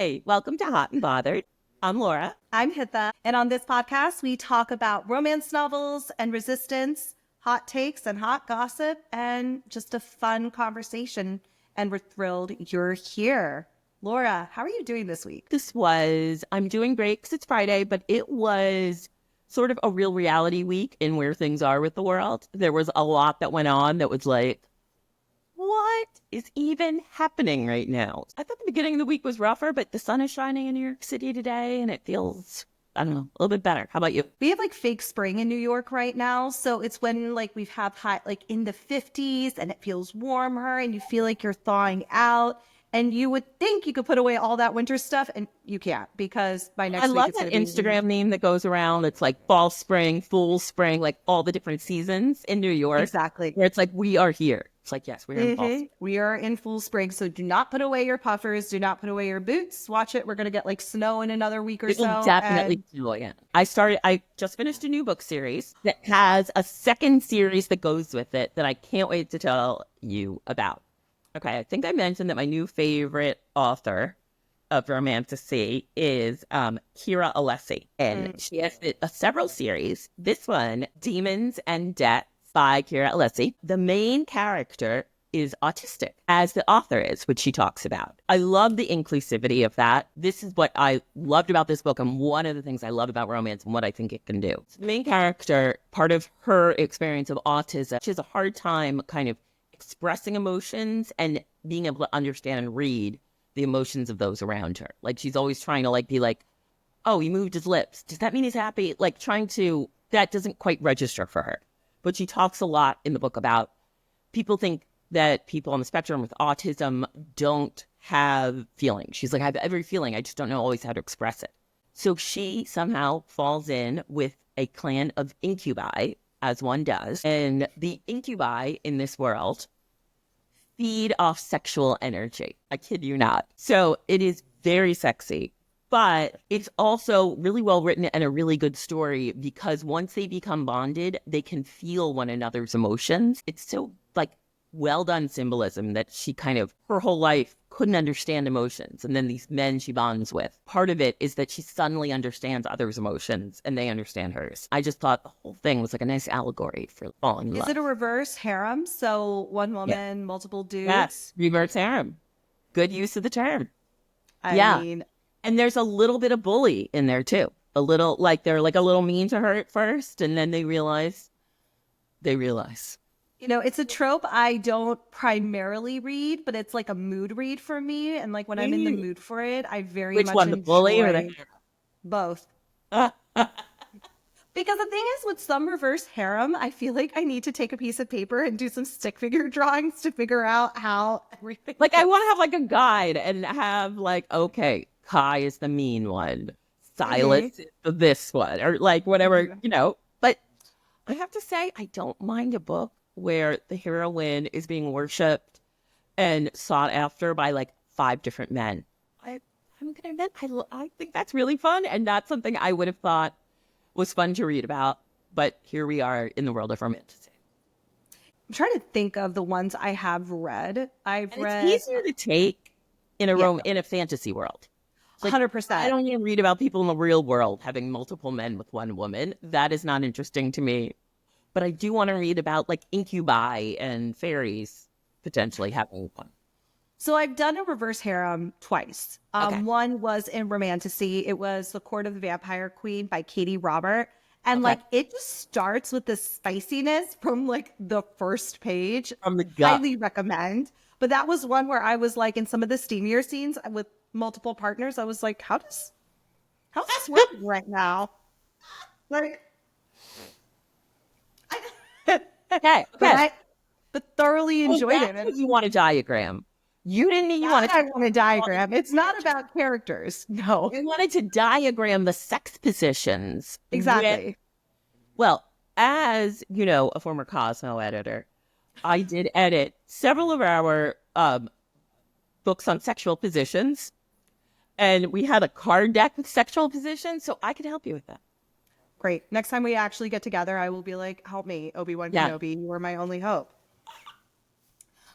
Hey, welcome to Hot and Bothered. I'm Laura. I'm Hitha, and on this podcast, we talk about romance novels and resistance, hot takes and hot gossip, and just a fun conversation. And we're thrilled you're here. Laura, how are you doing this week? I'm doing great because it's Friday, but it was sort of a real reality week in where things are with the world. There was a lot that went on that was like, what is even happening right now? I thought the beginning of the week was rougher, but the sun is shining in New York City today and it feels, I don't know, a little bit better. How about you? We have like fake spring in New York right now. So it's when like we've had high, like in the 50s and it feels warmer and you feel like you're thawing out. And you would think you could put away all that winter stuff, and you can't because by next I week love it's that going to be Instagram meme that goes around. It's like fall, spring, full spring, like all the different seasons in New York. exactly. Where it's like, we are here. It's like, yes, we are in fall. Spring. We are in full spring. So do not put away your puffers. Do not put away your boots. Watch it. We're going to get like snow in another week or It will so. definitely do again. I just finished a new book series that has a second series that goes with it that I can't wait to tell you about. Okay, I think I mentioned that my new favorite author of romantasy is Kira Alessi. And she has several series. This one, Demons and Deaths by Kira Alessi. The main character is autistic, as the author is, which she talks about. I love the inclusivity of that. This is what I loved about this book and one of the things I love about romance and what I think it can do. The main character, part of her experience of autism, she has a hard time kind of expressing emotions and being able to understand and read the emotions of those around her. Like she's always trying to be like, oh, he moved his lips. Does that mean he's happy? Like that doesn't quite register for her. But she talks a lot in the book about people think that people on the spectrum with autism don't have feelings. She's like, I have every feeling. I just don't know always how to express it. So she somehow falls in with a clan of incubi, as one does. And the incubi in this world feed off sexual energy. I kid you not. So it is very sexy, but it's also really well written and a really good story because once they become bonded, they can feel one another's emotions. It's so well done symbolism that she kind of her whole life couldn't understand emotions. And then these men she bonds with, part of it is that she suddenly understands others' emotions and they understand hers. I just thought the whole thing was like a nice allegory for falling in love. Is it a reverse harem? So one woman, multiple dudes? Yes, reverse harem. Good use of the term. I mean, and there's a little bit of bully in there too. A little, they're like a little mean to her at first, and then they realize. You know, it's a trope I don't primarily read, but it's like a mood read for me. And like when I'm in the mood for it, I very Which much one, the bully or the both. Because the thing is, with some reverse harem, I feel like I need to take a piece of paper and do some stick figure drawings to figure out how everything. Like, I want to have a guide and have okay, Kai is the mean one, Silas is this one, or whatever, But I have to say, I don't mind a book where the heroine is being worshipped and sought after by 5 different men. I'm gonna admit, I think that's really fun, and not something I would have thought was fun to read about. But here we are in the world of romantasy. I'm trying to think of the ones I have read. It's easier to take in a fantasy world. 100%. I don't even read about people in the real world having multiple men with one woman. That is not interesting to me. But I do want to read about incubi and fairies potentially having one. So I've done a reverse harem twice. Okay. One was in Romantasy. It was The Court of the Vampire Queen by Katie Robert. And it just starts with the spiciness from the first page. From the gut. Highly recommend. But that was one where I was in some of the steamier scenes with multiple partners. I was like, how's this working right now? Okay. But thoroughly enjoyed it. What you want a diagram. You didn't even I want a diagram. It's not about characters. No. You wanted to diagram the sex positions. Exactly. Well, as you know, a former Cosmo editor, I did edit several of our books on sexual positions. And we had a card deck with sexual positions, so I could help you with that. Great. Next time we actually get together, I will be like, help me, Obi-Wan Kenobi. You are my only hope.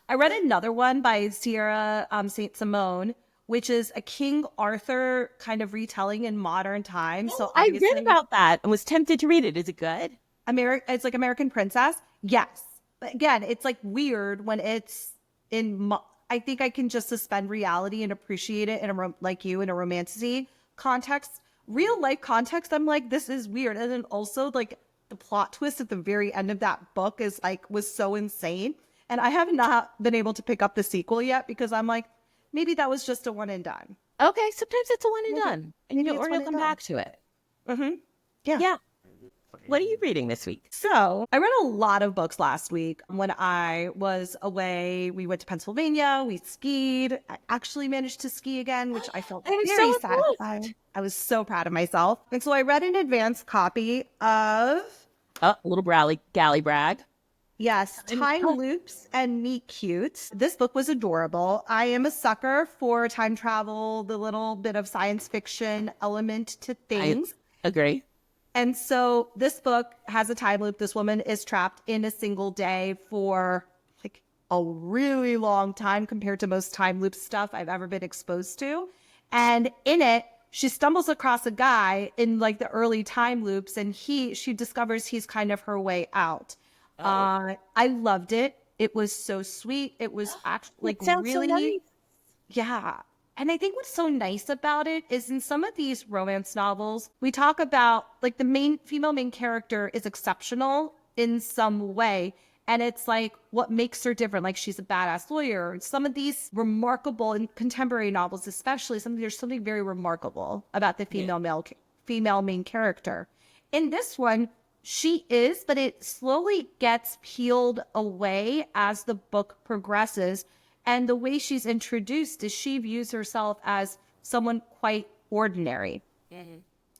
I read another one by Sierra St. Simone, which is a King Arthur kind of retelling in modern times. So I read obviously, about that and was tempted to read it. Is it good? It's like American Princess. Yes. But again, it's like weird when it's I think I can just suspend reality and appreciate it in like you in a romantasy context. Real life context, I'm like, this is weird. And then also like the plot twist at the very end of that book is like was so insane. And I have not been able to pick up the sequel yet because I'm like, maybe that was just a one and done. Okay, sometimes it's a one and Maybe, done, maybe or it's you'll one and come done. back to it. Mm-hmm. Yeah. Yeah. What are you reading this week? So I read a lot of books last week. When I was away, we went to Pennsylvania, we skied. I actually managed to ski again, which I felt I'm very so satisfied. I was so proud of myself. And so I read an advanced copy of, Oh, a little galley brag. yes, Time Loops and Meet Cute. This book was adorable. I am a sucker for time travel, the little bit of science fiction element to things. I agree. And so this book has a time loop. This woman is trapped in a single day for like a really long time compared to most time loop stuff I've ever been exposed to. And in it, she stumbles across a guy in like the early time loops, and she discovers he's kind of her way out. I loved it. It was so sweet. It was actually like Sounds so really, nice. yeah. And I think what's so nice about it is in some of these romance novels, we talk about like the female main character is exceptional in some way. And it's like what makes her different. Like she's a badass lawyer. Some of these remarkable in contemporary novels, especially there's something very remarkable about the female main character. In this one, she is, but it slowly gets peeled away as the book progresses. And the way she's introduced is she views herself as someone quite ordinary. Mm-hmm.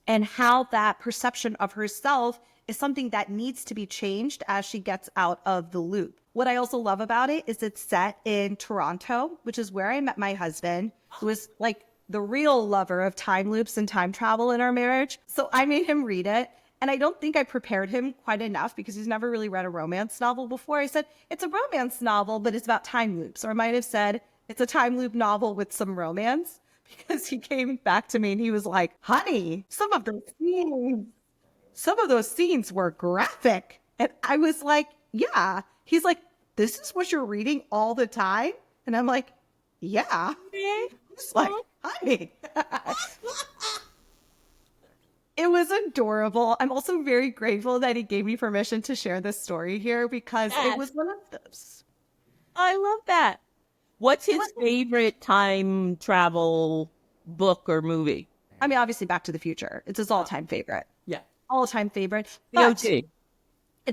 And how that perception of herself is something that needs to be changed as she gets out of the loop. What I also love about it is it's set in Toronto, which is where I met my husband, who is like the real lover of time loops and time travel in our marriage. So I made him read it. And I don't think I prepared him quite enough because he's never really read a romance novel before. I said, it's a romance novel, but it's about time loops. Or I might have said, it's a time loop novel with some romance, because he came back to me and he was like, honey, some of those scenes were graphic. And I was like, yeah. He's like, this is what you're reading all the time? And I'm like, yeah. He's like, honey. It was adorable. I'm also very grateful that he gave me permission to share this story here because it was one of those. I love that. What's his favorite time travel book or movie? I mean, obviously Back to the Future. It's his all-time favorite. Yeah. All-time favorite. The OG.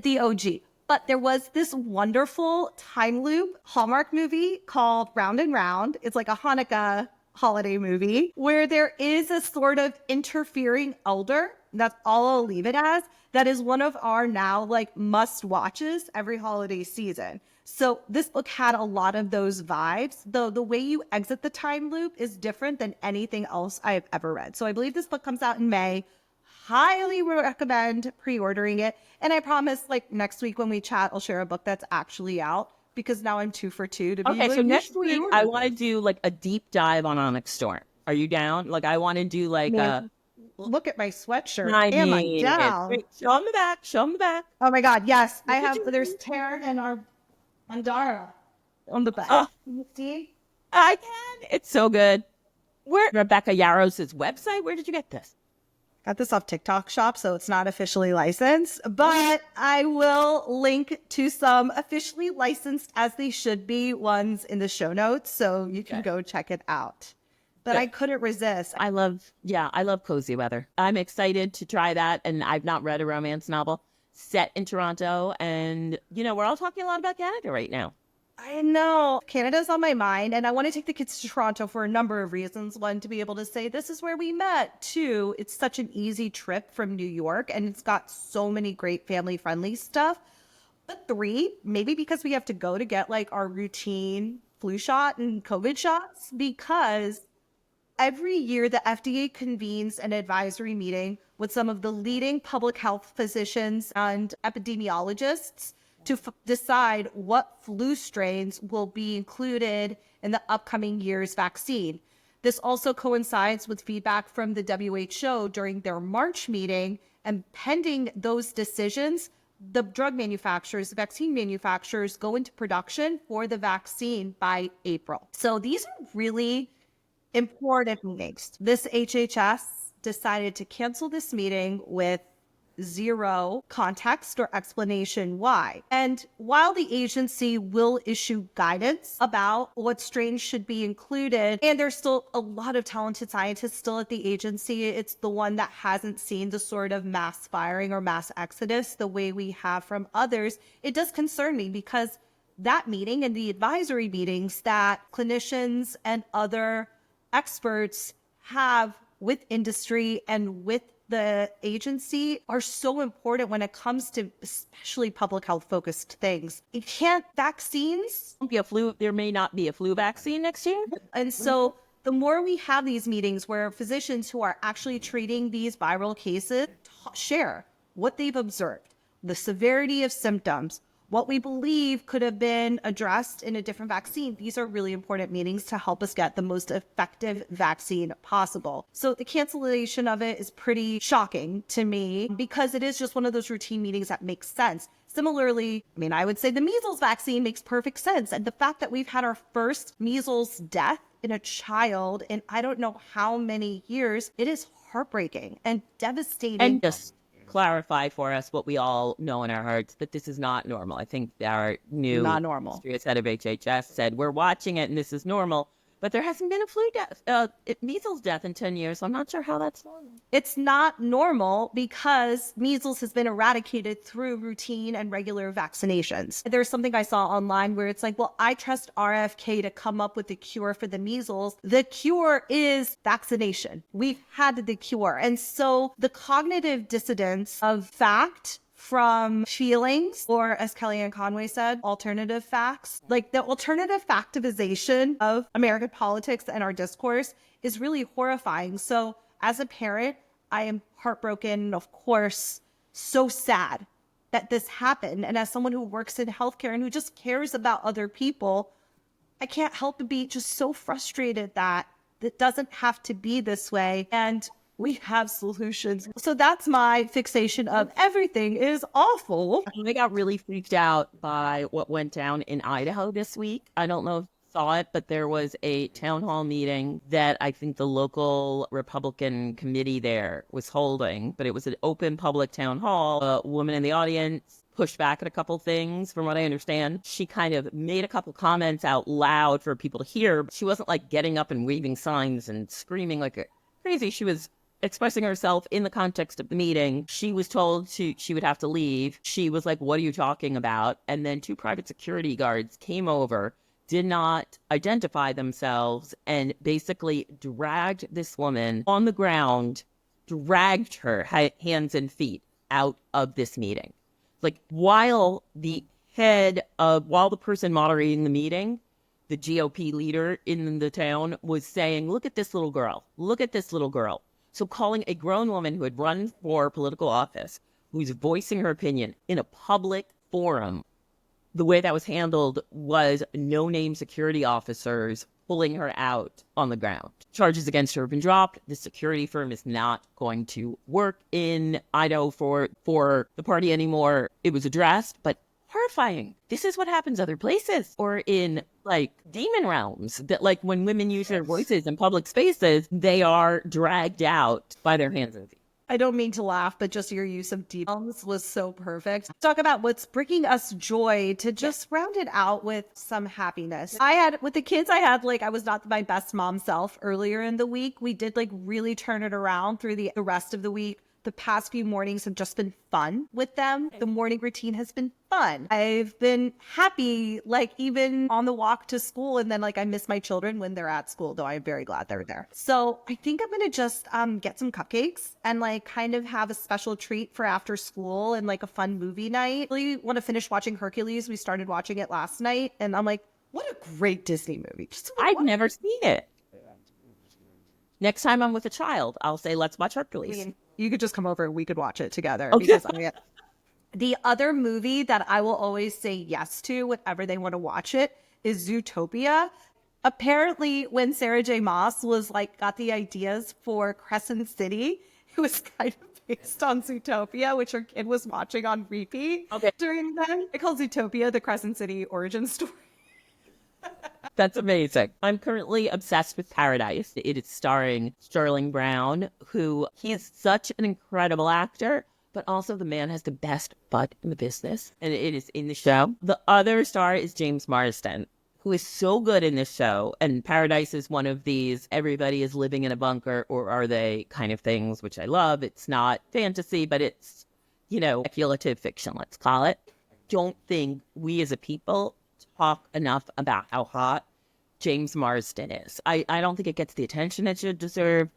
The OG. But there was this wonderful time loop Hallmark movie called Round and Round. It's like a Hanukkah holiday movie where there is a sort of interfering elder. That's all I'll leave it as. That is one of our now like must watches every holiday season. So this book had a lot of those vibes, though the way you exit the time loop is different than anything else I've ever read. So I believe this book comes out in May. Highly recommend pre-ordering it. And I promise like next week when we chat, I'll share a book that's actually out. Because now I'm 2 for 2 to be okay, like, so next week pre-order I want to do like a deep dive on Onyx Storm. Are you down? Like I want to do like a look at my sweatshirt. I Am I mean, down? wait, show him the back. Show him the back. Oh my God, yes. I have, there's Taryn and our Andara on the back. Oh, See? I can. It's so good. Where Rebecca Yarros' website? Where did you get this? Got this off TikTok Shop, so it's not officially licensed, but I will link to some officially licensed as they should be ones in the show notes, so you can go check it out. But I couldn't resist. I love cozy weather. I'm excited to try that, and I've not read a romance novel set in Toronto, and we're all talking a lot about Canada right now. I know. Canada's on my mind, and I want to take the kids to Toronto for a number of reasons. One, to be able to say, this is where we met. Two, it's such an easy trip from New York, and it's got so many great family-friendly stuff. But three, maybe because we have to go to get, like, our routine flu shot and COVID shots, because every year the FDA convenes an advisory meeting with some of the leading public health physicians and epidemiologists to decide what flu strains will be included in the upcoming year's vaccine. This also coincides with feedback from the WHO during their March meeting, and pending those decisions, the drug manufacturers, the vaccine manufacturers go into production for the vaccine by April. So these are really important meetings. This HHS decided to cancel this meeting with zero context or explanation why. And while the agency will issue guidance about what strains should be included, and there's still a lot of talented scientists still at the agency, it's the one that hasn't seen the sort of mass firing or mass exodus the way we have from others. It does concern me because that meeting and the advisory meetings that clinicians and other experts have with industry and with the agency are so important when it comes to especially public health focused things. It can't vaccines. There may not be a flu vaccine next year. And so the more we have these meetings where physicians who are actually treating these viral cases share what they've observed, the severity of symptoms, what we believe could have been addressed in a different vaccine. These are really important meetings to help us get the most effective vaccine possible. So the cancellation of it is pretty shocking to me because it is just one of those routine meetings that makes sense. Similarly, I would say the measles vaccine makes perfect sense. And the fact that we've had our first measles death in a child in I don't know how many years, it is heartbreaking and devastating. And just clarify for us what we all know in our hearts, that this is not normal. I think our new Not normal. head of HHS said, we're watching it and this is normal. But there hasn't been a flu death, measles death in 10 years. So I'm not sure how that's normal. It's not normal because measles has been eradicated through routine and regular vaccinations. There's something I saw online where it's like, well, I trust RFK to come up with the cure for the measles. The cure is vaccination. We've had the cure. And so the cognitive dissonance of fact from feelings, or as Kellyanne Conway said, alternative facts. Like the alternative factivization of American politics and our discourse is really horrifying. So as a parent, I am heartbroken, of course, so sad that this happened. And as someone who works in healthcare and who just cares about other people, I can't help but be just so frustrated that it doesn't have to be this way. And we have solutions. So that's my fixation of everything is awful. I got really freaked out by what went down in Idaho this week. I don't know if you saw it, but there was a town hall meeting that I think the local Republican committee there was holding, but it was an open public town hall. A woman in the audience pushed back at a couple things, from what I understand. She kind of made a couple comments out loud for people to hear. She wasn't like getting up and waving signs and screaming like a crazy. She was expressing herself in the context of the meeting. She was told she would have to leave. She was like, what are you talking about? And then two private security guards came over, did not identify themselves, and basically dragged this woman on the ground, dragged her hands and feet out of this meeting. Like while the person moderating the meeting, the GOP leader in the town, was saying, look at this little girl. Look at this little girl. So calling a grown woman who had run for political office, who's voicing her opinion in a public forum, the way that was handled was no-name security officers pulling her out on the ground. Charges against her have been dropped. The security firm is not going to work in Idaho for the party anymore. It was addressed, but horrifying. This is what happens other places, or in like demon realms, that like when women use their voices in public spaces, they are dragged out by their hands and feet. I don't mean to laugh, but just your use of demons was so perfect. Talk about what's bringing us joy to just round it out with some happiness. With the kids, I was not my best mom self earlier in the week. We did like really turn it around through the rest of the week. The past few mornings have just been fun with them. The morning routine has been fun. I've been happy, like even on the walk to school. And then like I miss my children when they're at school, though I'm very glad they're there. So I think I'm going to just get some cupcakes and like kind of have a special treat for after school and like a fun movie night. I really want to finish watching Hercules. We started watching it last night and I'm like, what a great Disney movie. I've never seen it. Next time I'm with a child, I'll say, let's watch Hercules. You could just come over and we could watch it together. Okay. Because the other movie that I will always say yes to whenever they want to watch it is Zootopia. Apparently, when Sarah J. Maas was like got the ideas for Crescent City, it was kind of based on Zootopia, which her kid was watching on repeat during then. It calls Zootopia the Crescent City origin story. That's amazing. I'm currently obsessed with Paradise. It is starring Sterling Brown, who he is such an incredible actor, but also the man has the best butt in the business, and it is in the show. The other star is James Marsden, who is so good in this show. And Paradise is one of these everybody is living in a bunker, or are they kind of things, which I love. It's not fantasy, but it's, speculative fiction, let's call it. I don't think we as a people talk enough about how hot James Marsden is. I don't think it gets the attention it should deserve.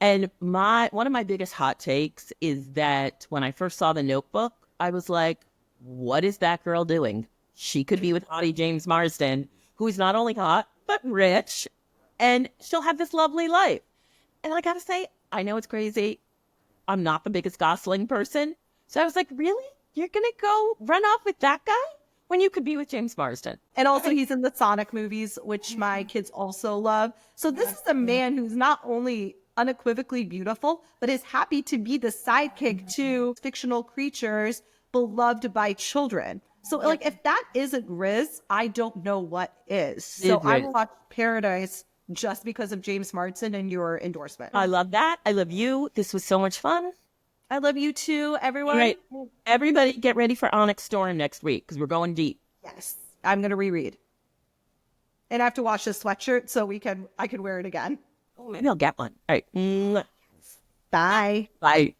And one of my biggest hot takes is that when I first saw The Notebook, I was like, what is that girl doing? She could be with hottie James Marsden, who is not only hot, but rich, and she'll have this lovely life. And I gotta say, I know it's crazy. I'm not the biggest Gosling person. So I was like, really? You're gonna go run off with that guy when you could be with James Marsden? And also he's in the Sonic movies, which my kids also love. So this is a man who's not only unequivocally beautiful, but is happy to be the sidekick to fictional creatures beloved by children. So like, if that isn't Riz, I don't know what is. So I will watch Paradise just because of James Marsden and your endorsement. I love that. I love you. This was so much fun. I love you too, everyone. Right. Everybody get ready for Onyx Storm next week because we're going deep. Yes. I'm going to reread. And I have to wash this sweatshirt so I can wear it again. Oh, maybe I'll get one. All right. Bye. Bye.